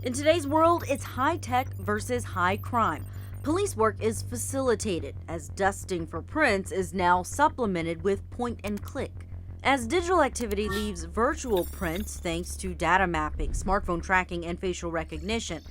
In today's world, it's high tech versus high crime. Police work is facilitated as dusting for prints is now supplemented with point and click. As digital activity leaves virtual prints thanks to data mapping, smartphone tracking, and facial recognition,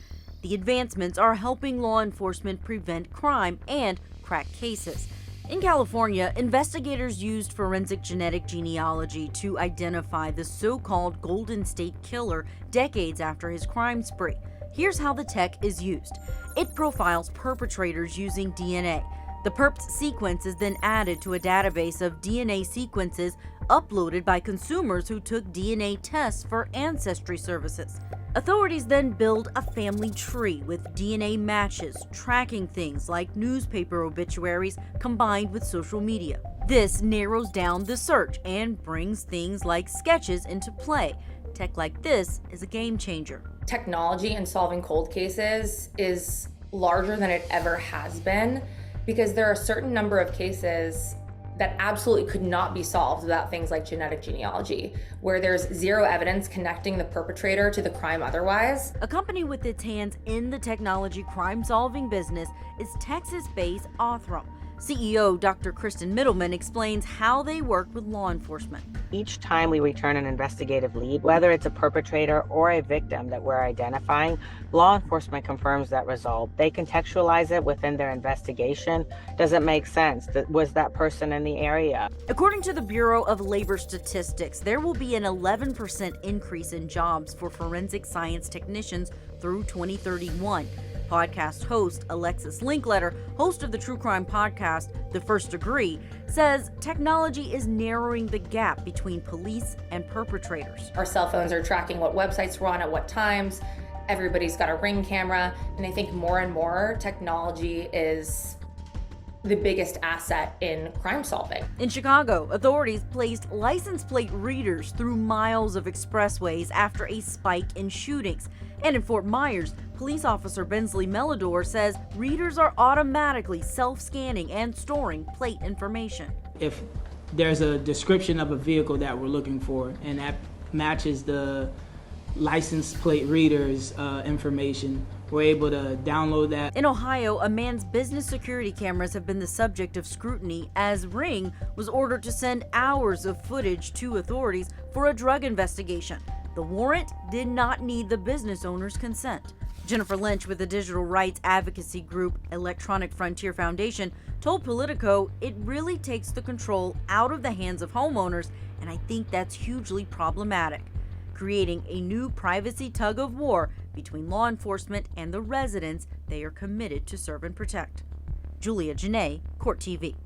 the advancements are helping law enforcement prevent crime and crack cases. In California, investigators used forensic genetic genealogy to identify the so-called Golden State Killer decades after his crime spree. Here's how the tech is used. It profiles perpetrators using DNA. The perp's sequence is then added to a database of DNA sequences uploaded by consumers who took DNA tests for ancestry services. Authorities then build a family tree with DNA matches, tracking things like newspaper obituaries combined with social media. This narrows down the search and brings things like sketches into play. Tech like this is a game changer. Technology in solving cold cases is larger than it ever has been because there are a certain number of cases that absolutely could not be solved without things like genetic genealogy, where there's zero evidence connecting the perpetrator to the crime otherwise. A company with its hands in the technology crime-solving business is Texas-based Othram. CEO Dr. Kristen Middleman explains how they work with law enforcement. Each time we return an investigative lead, whether it's a perpetrator or a victim that we're identifying, law enforcement confirms that result. They contextualize it within their investigation. Does it make sense? Was that person in the area? According to the Bureau of Labor Statistics, there will be an 11% increase in jobs for forensic science technicians through 2031. Podcast host Alexis Linkletter, host of the true crime podcast The First Degree, says technology is narrowing the gap between police and perpetrators. Our cell phones are tracking what websites we're on at what times. Everybody's got a Ring camera, and I think more and more technology is the biggest asset in crime solving. In Chicago, authorities placed license plate readers through miles of expressways after a spike in shootings. And in Fort Myers, police officer Bensley Melidor says readers are automatically self-scanning and storing plate information. If there's a description of a vehicle that we're looking for and that matches the license plate reader's information, we're able to download that. In Ohio, a man's business security cameras have been the subject of scrutiny as Ring was ordered to send hours of footage to authorities for a drug investigation. The warrant did not need the business owner's consent. Jennifer Lynch with the digital rights advocacy group Electronic Frontier Foundation told Politico it really takes the control out of the hands of homeowners, and I think that's hugely problematic, creating a new privacy tug of war between law enforcement and the residents they are committed to serve and protect. Julia Janae, Court TV.